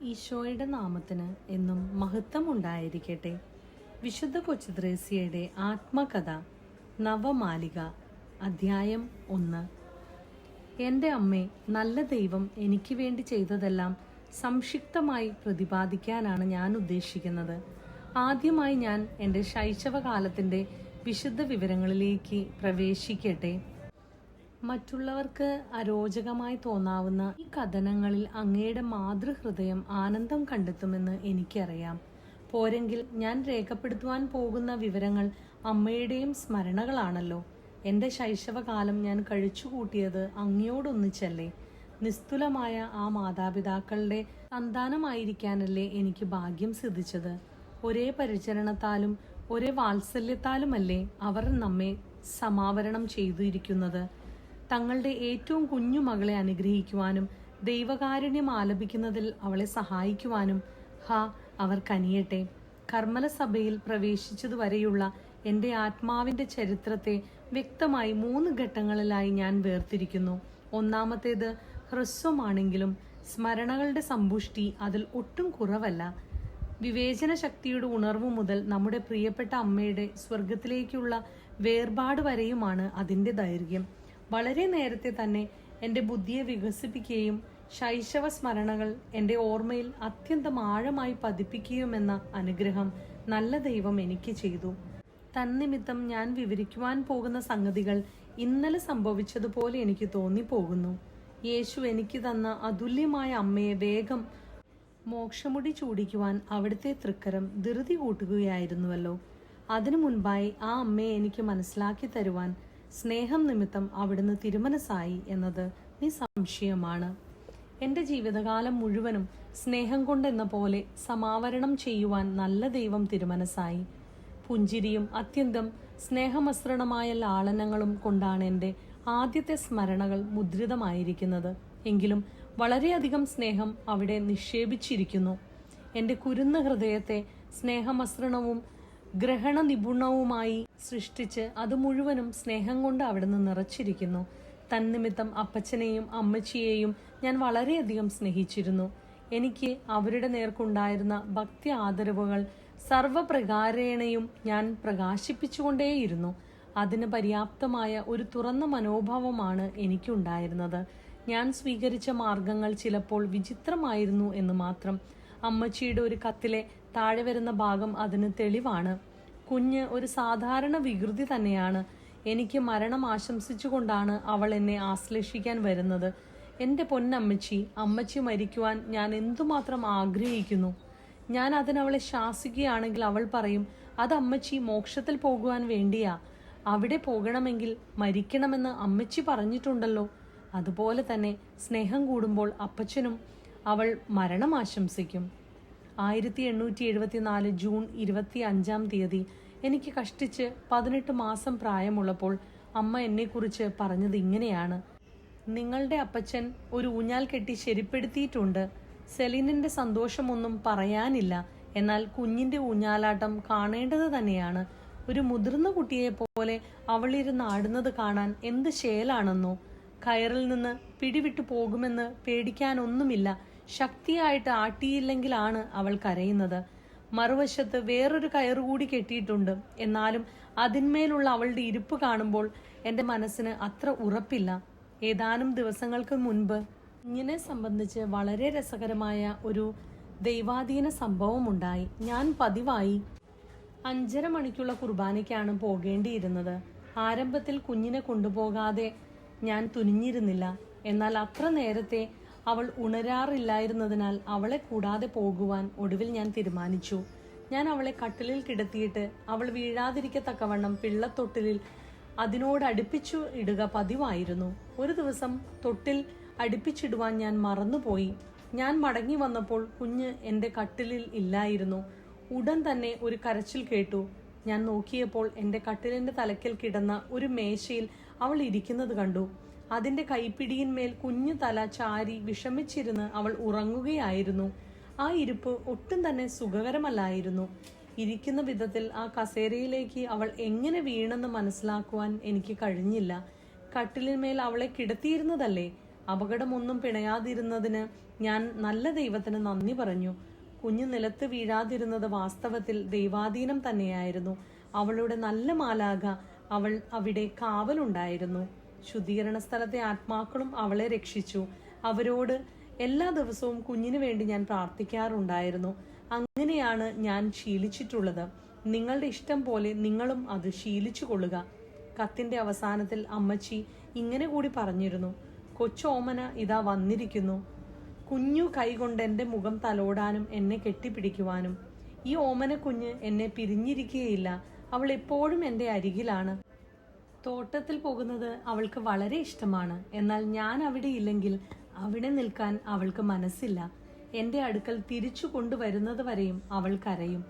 ഈശോയുടെ നാമത്തിന് എന്നും മഹത്വം ഉണ്ടായിരിക്കട്ടെ. വിശുദ്ധ കൊച്ചുത്രേസ്യയുടെ ആത്മകഥ നവമാലിക അധ്യായം 1. എൻ്റെ അമ്മേ, നല്ല ദൈവം എനിക്ക് വേണ്ടി ചെയ്തതെല്ലാം സംക്ഷിപ്തമായി പ്രതിപാദിക്കാനാണ് ഞാൻ ഉദ്ദേശിക്കുന്നത്. ആദ്യമായി ഞാൻ എൻ്റെ ശൈശവകാലത്തിൻ്റെ വിശുദ്ധ വിവരങ്ങളിലേക്ക് പ്രവേശിക്കട്ടെ. മറ്റുള്ളവർക്ക് അരോചകമായി തോന്നാവുന്ന ഈ കഥനങ്ങളിൽ അങ്ങയുടെ മാതൃഹൃദയം ആനന്ദം കണ്ടെത്തുമെന്ന് എനിക്കറിയാം. പോരെങ്കിൽ ഞാൻ രേഖപ്പെടുത്തുവാൻ പോകുന്ന വിവരങ്ങൾ അമ്മയുടെയും സ്മരണകളാണല്ലോ. എൻ്റെ ശൈശവകാലം ഞാൻ കഴിച്ചുകൂട്ടിയത് അങ്ങയോടൊന്നിച്ചല്ലേ. നിസ്തുലമായ ആ മാതാപിതാക്കളുടെ സന്താനമായിരിക്കാനല്ലേ എനിക്ക് ഭാഗ്യം സിദ്ധിച്ചത്. ഒരേ പരിചരണത്താലും ഒരേ വാത്സല്യത്താലുമല്ലേ അവർ നമ്മെ സമാവരണം ചെയ്തിരിക്കുന്നത്. തങ്ങളുടെ ഏറ്റവും കുഞ്ഞു മകളെ അനുഗ്രഹിക്കുവാനും ദൈവകാരുണ്യം ആലപിക്കുന്നതിൽ അവളെ സഹായിക്കുവാനും അവർ കനിയട്ടെ. കർമ്മല സഭയിൽ പ്രവേശിച്ചതുവരെയുള്ള എൻ്റെ ആത്മാവിൻ്റെ ചരിത്രത്തെ വ്യക്തമായി 3 ഘട്ടങ്ങളിലായി ഞാൻ വേർതിരിക്കുന്നു. ഒന്നാമത്തേത് ഹ്രസ്വമാണെങ്കിലും സ്മരണകളുടെ സമ്പുഷ്ടി അതിൽ ഒട്ടും കുറവല്ല. വിവേചന ശക്തിയുടെ ഉണർവ് മുതൽ നമ്മുടെ പ്രിയപ്പെട്ട അമ്മയുടെ സ്വർഗത്തിലേക്കുള്ള വേർപാട് വരെയുമാണ് അതിൻ്റെ ദൈർഘ്യം. വളരെ നേരത്തെ തന്നെ എൻ്റെ ബുദ്ധിയെ വികസിപ്പിക്കുകയും ശൈശവ സ്മരണകൾ എൻ്റെ ഓർമ്മയിൽ അത്യന്തം ആഴമായി പതിപ്പിക്കുകയുമെന്ന അനുഗ്രഹം നല്ല ദൈവം എനിക്ക് ചെയ്തു. തന്നിമിത്തം ഞാൻ വിവരിക്കുവാൻ പോകുന്ന സംഗതികൾ ഇന്നലെ സംഭവിച്ചതുപോലെ എനിക്ക് തോന്നിപ്പോകുന്നു. യേശു എനിക്ക് തന്ന അതുല്യമായ അമ്മയെ വേഗം മോക്ഷമുടി ചൂടിക്കുവാൻ അവിടുത്തെ തൃക്കരം ധൃതി കൂട്ടുകയായിരുന്നുവല്ലോ. അതിനു മുൻപായി ആ അമ്മയെ എനിക്ക് മനസ്സിലാക്കി തരുവാൻ സ്നേഹം നിമിത്തം അവിടുന്ന് തിരുമനസ്സായി എന്നത് നിസ്സംശയമാണ്. എൻ്റെ ജീവിതകാലം മുഴുവനും സ്നേഹം കൊണ്ടെന്ന പോലെ സമാവരണം ചെയ്യുവാൻ നല്ല ദൈവം തിരുമനസ്സായി. പുഞ്ചിരിയും അത്യന്തം സ്നേഹമസൃണമായ ലാളനങ്ങളും കൊണ്ടാണ് എൻ്റെ ആദ്യത്തെ സ്മരണകൾ മുദ്രിതമായിരിക്കുന്നത്. എങ്കിലും വളരെയധികം സ്നേഹം അവിടെ നിക്ഷേപിച്ചിരിക്കുന്നു. എൻ്റെ കുരുന്ന ഹൃദയത്തെ സ്നേഹമസൃണവും ഗ്രഹണ നിപുണവുമായി സൃഷ്ടിച്ച് അത് മുഴുവനും സ്നേഹം കൊണ്ട് അവിടുന്ന് നിറച്ചിരിക്കുന്നു. തന്നിമിത്തം അപ്പച്ചനെയും അമ്മച്ചിയെയും ഞാൻ വളരെയധികം സ്നേഹിച്ചിരുന്നു. എനിക്ക് അവരുടെ നേർക്കുണ്ടായിരുന്ന ഭക്തി ആദരവുകൾ സർവപ്രകാരേണയും ഞാൻ പ്രകാശിപ്പിച്ചുകൊണ്ടേയിരുന്നു. അതിന് പര്യാപ്തമായ ഒരു തുറന്ന മനോഭാവമാണ് എനിക്കുണ്ടായിരുന്നത്. ഞാൻ സ്വീകരിച്ച മാർഗങ്ങൾ ചിലപ്പോൾ വിചിത്രമായിരുന്നു എന്ന് മാത്രം. അമ്മച്ചിയുടെ ഒരു കത്തിലെ താഴെ വരുന്ന ഭാഗം അതിന് തെളിവാണ്. കുഞ്ഞ് ഒരു സാധാരണ വികൃതി തന്നെയാണ്. എനിക്ക് മരണം ആശംസിച്ചുകൊണ്ടാണ് അവൾ എന്നെ ആശ്ലേഷിക്കാൻ വരുന്നത്. എൻ്റെ പൊന്നമ്മച്ചി, അമ്മച്ചി മരിക്കുവാൻ ഞാൻ എന്തുമാത്രം ആഗ്രഹിക്കുന്നു. ഞാൻ അതിനവളെ ശാസിക്കുകയാണെങ്കിൽ അവൾ പറയും, അത് അമ്മച്ചി മോക്ഷത്തിൽ പോകുവാൻ വേണ്ടിയാ. അവിടെ പോകണമെങ്കിൽ മരിക്കണമെന്ന് അമ്മച്ചി പറഞ്ഞിട്ടുണ്ടല്ലോ. അതുപോലെ തന്നെ സ്നേഹം കൂടുമ്പോൾ അപ്പച്ചനും അവൾ മരണം ആശംസിക്കും. 1874 ജൂൺ 25 എനിക്ക് കഷ്ടിച്ച് 18 മാസം പ്രായമുള്ളപ്പോൾ അമ്മ എന്നെക്കുറിച്ച് പറഞ്ഞത് ഇങ്ങനെയാണ്: നിങ്ങളുടെ അപ്പച്ചൻ ഒരു ഊഞ്ഞാൽ കെട്ടി ശരിപ്പെടുത്തിയിട്ടുണ്ട്. സെലിനിന്റെ സന്തോഷമൊന്നും പറയാനില്ല. എന്നാൽ കുഞ്ഞിന്റെ ഊഞ്ഞാലാട്ടം കാണേണ്ടത് തന്നെയാണ്. ഒരു മുതിർന്ന കുട്ടിയെ പോലെ അവളിരുന്ന് ആടുന്നത് കാണാൻ എന്ത് ശേലാണെന്നോ. കയറിൽ നിന്ന് പിടിവിട്ടു പോകുമെന്ന് പേടിക്കാനൊന്നുമില്ല. ശക്തിയായിട്ട് ആട്ടിയില്ലെങ്കിലാണ് അവൾ കരയുന്നത്. മറുവശത്ത് വേറൊരു കയറുകൂടി കെട്ടിയിട്ടുണ്ട്. എന്നാലും അതിന്മേലുള്ള അവളുടെ ഇരിപ്പ് കാണുമ്പോൾ എൻ്റെ മനസ്സിന് അത്ര ഉറപ്പില്ല. ഏതാനും ദിവസങ്ങൾക്ക് മുൻപ് കുഞ്ഞിനെ സംബന്ധിച്ച് വളരെ രസകരമായ ഒരു ദൈവാധീന സംഭവം ഉണ്ടായി. ഞാൻ പതിവായി 5:30 മണിക്കുള്ള കുർബാനയ്ക്കാണ് പോകേണ്ടിയിരുന്നത്. ആരംഭത്തിൽ കുഞ്ഞിനെ കൊണ്ടുപോകാതെ ഞാൻ തുനിഞ്ഞിരുന്നില്ല. എന്നാൽ അത്ര നേരത്തെ അവൾ ഉണരാറില്ലായിരുന്നതിനാൽ അവളെ കൂടാതെ പോകുവാൻ ഒടുവിൽ ഞാൻ തീരുമാനിച്ചു. ഞാൻ അവളെ കട്ടിലിൽ കിടത്തിയിട്ട് അവൾ വീഴാതിരിക്കത്തക്കവണ്ണം പിള്ളത്തൊട്ടിലിൽ അതിനോട് അടുപ്പിച്ചു ഇടുക പതിവായിരുന്നു. ഒരു ദിവസം തൊട്ടിൽ അടുപ്പിച്ചിടുവാൻ ഞാൻ മറന്നുപോയി. ഞാൻ മടങ്ങി വന്നപ്പോൾ കുഞ്ഞ് എൻ്റെ കട്ടിലിൽ ഇല്ലായിരുന്നു. ഉടൻ തന്നെ ഒരു കരച്ചിൽ കേട്ടു. ഞാൻ നോക്കിയപ്പോൾ എൻ്റെ കട്ടിലിന്റെ തലയ്ക്കൽ കിടന്ന ഒരു മേശയിൽ അവൾ ഇരിക്കുന്നത് കണ്ടു. അതിന്റെ കൈപ്പിടിയിന്മേൽ കുഞ്ഞു തല ചാരി വിഷമിച്ചിരുന്ന് അവൾ ഉറങ്ങുകയായിരുന്നു. ആ ഇരിപ്പ് ഒട്ടും തന്നെ സുഖകരമല്ലായിരുന്നു. ഇരിക്കുന്ന വിധത്തിൽ ആ കസേരയിലേക്ക് അവൾ എങ്ങനെ വീണെന്ന് മനസ്സിലാക്കുവാൻ എനിക്ക് കഴിഞ്ഞില്ല. കട്ടിലിന്മേൽ അവളെ കിടത്തിയിരുന്നതല്ലേ. അപകടമൊന്നും പിണയാതിരുന്നതിന് ഞാൻ നല്ല ദൈവത്തിന് നന്ദി പറഞ്ഞു. കുഞ്ഞ് നിലത്ത് വീഴാതിരുന്നത് വാസ്തവത്തിൽ ദൈവാധീനം തന്നെയായിരുന്നു. അവളുടെ നല്ല മാലാഖ അവിടെ കാവലുണ്ടായിരുന്നു. ശുദ്ധീകരണ സ്ഥലത്തെ ആത്മാക്കളും അവളെ രക്ഷിച്ചു. അവരോട് എല്ലാ ദിവസവും കുഞ്ഞിനു വേണ്ടി ഞാൻ പ്രാർത്ഥിക്കാറുണ്ടായിരുന്നു. അങ്ങനെയാണ് ഞാൻ ശീലിച്ചിട്ടുള്ളത്. നിങ്ങളുടെ ഇഷ്ടം പോലെ നിങ്ങളും അത് ശീലിച്ചു കൊള്ളുക. കത്തിന്റെ അവസാനത്തിൽ അമ്മച്ചി ഇങ്ങനെ കൂടി പറഞ്ഞിരുന്നു: കൊച്ചോമന ഇതാ വന്നിരിക്കുന്നു. കുഞ്ഞു കൈകൊണ്ട് എൻ്റെ മുഖം തലോടാനും എന്നെ കെട്ടിപ്പിടിക്കുവാനും. ഈ ഓമന കുഞ്ഞ് എന്നെ പിരിഞ്ഞിരിക്കുകയില്ല. അവൾ എപ്പോഴും എൻ്റെ അരികിലാണ്. തോട്ടത്തിൽ പോകുന്നത് അവൾക്ക് വളരെ ഇഷ്ടമാണ്. എന്നാൽ ഞാൻ അവിടെ ഇല്ലെങ്കിൽ അവിടെ നിൽക്കാൻ അവൾക്ക് മനസ്സില്ല. എൻ്റെ അടുക്കൽ തിരിച്ചു കൊണ്ടുവരുന്നത് വരെയും അവൾ കരയും.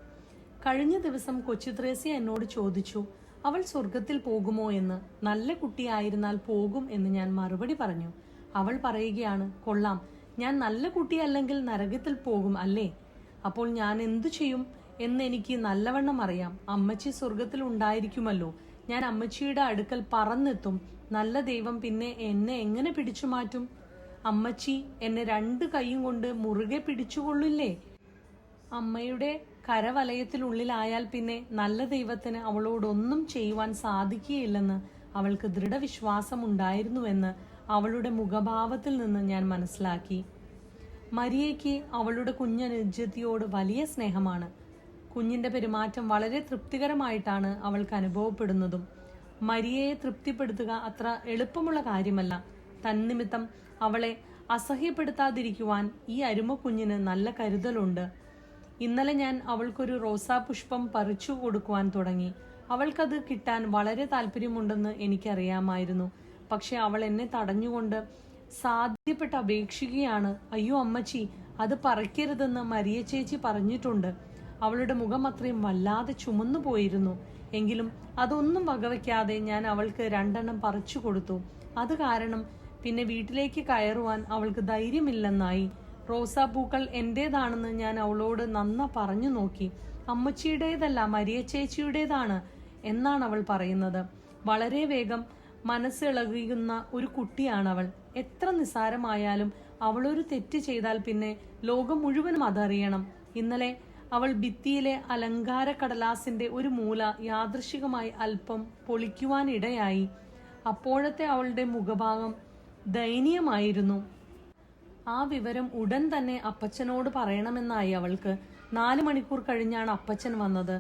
കഴിഞ്ഞ ദിവസം കൊച്ചു ത്രേസ്യ എന്നോട് ചോദിച്ചു, അവൾ സ്വർഗത്തിൽ പോകുമോ എന്ന്. നല്ല കുട്ടിയായിരുന്നാൽ പോകും എന്ന് ഞാൻ മറുപടി പറഞ്ഞു. അവൾ പറയുകയാണ്, കൊള്ളാം, ഞാൻ നല്ല കുട്ടിയല്ലെങ്കിൽ നരകത്തിൽ പോകും അല്ലേ? അപ്പോൾ ഞാൻ എന്തു ചെയ്യും എന്ന് എനിക്ക് നല്ലവണ്ണം അറിയാം. അമ്മച്ചി സ്വർഗത്തിൽ ഉണ്ടായിരിക്കുമല്ലോ. ഞാൻ അമ്മച്ചിയുടെ അടുക്കൽ പറന്നെത്തും. നല്ല ദൈവം പിന്നെ എന്നെ എങ്ങനെ പിടിച്ചു മാറ്റും? അമ്മച്ചി എന്നെ 2 കൈയും കൊണ്ട് മുറുകെ പിടിച്ചുകൊള്ളില്ലേ? അമ്മയുടെ കരവലയത്തിനുള്ളിലായാൽ പിന്നെ നല്ല ദൈവത്തിന് അവളോടൊന്നും ചെയ്യുവാൻ സാധിക്കുകയില്ലെന്ന് അവൾക്ക് ദൃഢവിശ്വാസമുണ്ടായിരുന്നുവെന്ന് അവളുടെ മുഖഭാവത്തിൽ നിന്ന് ഞാൻ മനസ്സിലാക്കി. മരിയയ്ക്ക് അവളുടെ കുഞ്ഞനുജത്തിയോട് വലിയ സ്നേഹമാണ്. കുഞ്ഞിന്റെ പെരുമാറ്റം വളരെ തൃപ്തികരമായിട്ടാണ് അവൾക്ക് അനുഭവപ്പെടുന്നതും. മരിയയെ തൃപ്തിപ്പെടുത്തുക അത്ര എളുപ്പമുള്ള കാര്യമല്ല. തന്നിമിത്തം അവളെ അസഹ്യപ്പെടുത്താതിരിക്കുവാൻ ഈ അരുമ കുഞ്ഞിന് നല്ല കരുതലുണ്ട്. ഇന്നലെ ഞാൻ അവൾക്കൊരു റോസാപുഷ്പം പറിച്ചു കൊടുക്കുവാൻ തുടങ്ങി. അവൾക്കത് കിട്ടാൻ വളരെ താല്പര്യമുണ്ടെന്ന് എനിക്കറിയാമായിരുന്നു. പക്ഷെ അവൾ എന്നെ തടഞ്ഞുകൊണ്ട് സാധ്യപ്പെട്ട് അപേക്ഷിക്കുകയാണ്. അയ്യോ അമ്മച്ചി, അത് പറിക്കരുതെന്ന് മരിയ ചേച്ചി പറഞ്ഞിട്ടുണ്ട്. അവളുടെ മുഖം അത്രയും വല്ലാതെ ചുമന്നു പോയിരുന്നു. എങ്കിലും അതൊന്നും വകവയ്ക്കാതെ ഞാൻ അവൾക്ക് 2 പറിച്ചു കൊടുത്തു. അത് കാരണം പിന്നെ വീട്ടിലേക്ക് കയറുവാൻ അവൾക്ക് ധൈര്യമില്ലെന്നായി. റോസാപ്പൂക്കൾ എന്റേതാണെന്ന് ഞാൻ അവളോട് നന്ന പറഞ്ഞു നോക്കി. അമ്മച്ചിയുടേതല്ല, മരിയ ചേച്ചിയുടേതാണ് എന്നാണ് അവൾ പറയുന്നത്. വളരെ വേഗം മനസ്സിളകുന്ന ഒരു കുട്ടിയാണവൾ. എത്ര നിസ്സാരമായാലും അവളൊരു തെറ്റ് ചെയ്താൽ പിന്നെ ലോകം മുഴുവനും അതറിയണം. ഇന്നലെ അവൾ ഭിത്തിയിലെ അലങ്കാര കടലാസിന്റെ ഒരു മൂല യാദൃശികമായി അല്പം പൊളിക്കുവാനിടയായി. അപ്പോഴത്തെ അവളുടെ മുഖഭാവം ദയനീയമായിരുന്നു. ആ വിവരം ഉടൻ തന്നെ അപ്പച്ചനോട് പറയണമെന്നായി അവൾക്ക്. 4 മണിക്കൂർ കഴിഞ്ഞാണ് അപ്പച്ചൻ വന്നത്.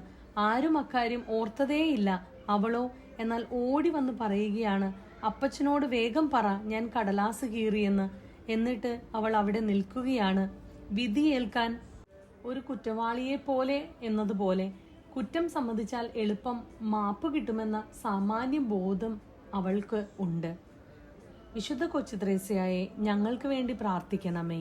ആരും അക്കാര്യം ഓർത്തതേയില്ല. അവളോ എന്നാൽ ഓടി വന്ന് പറയുകയാണ്, അപ്പച്ചനോട് വേഗം പറ, ഞാൻ കടലാസ് കീറിയെന്ന്. എന്നിട്ട് അവൾ അവിടെ നിൽക്കുകയാണ്. വിധി ഏൽക്കാൻ ഒരു കുറ്റവാളിയെ പോലെ എന്നതുപോലെ. കുറ്റം സമ്മതിച്ചാൽ എളുപ്പം മാപ്പ് കിട്ടുമെന്ന സാമാന്യ ബോധം അവൾക്ക് ഉണ്ട്. വിശുദ്ധ കൊച്ചു ത്രേസ്യയെ ഞങ്ങൾക്ക് വേണ്ടി പ്രാർത്ഥിക്കണമേ.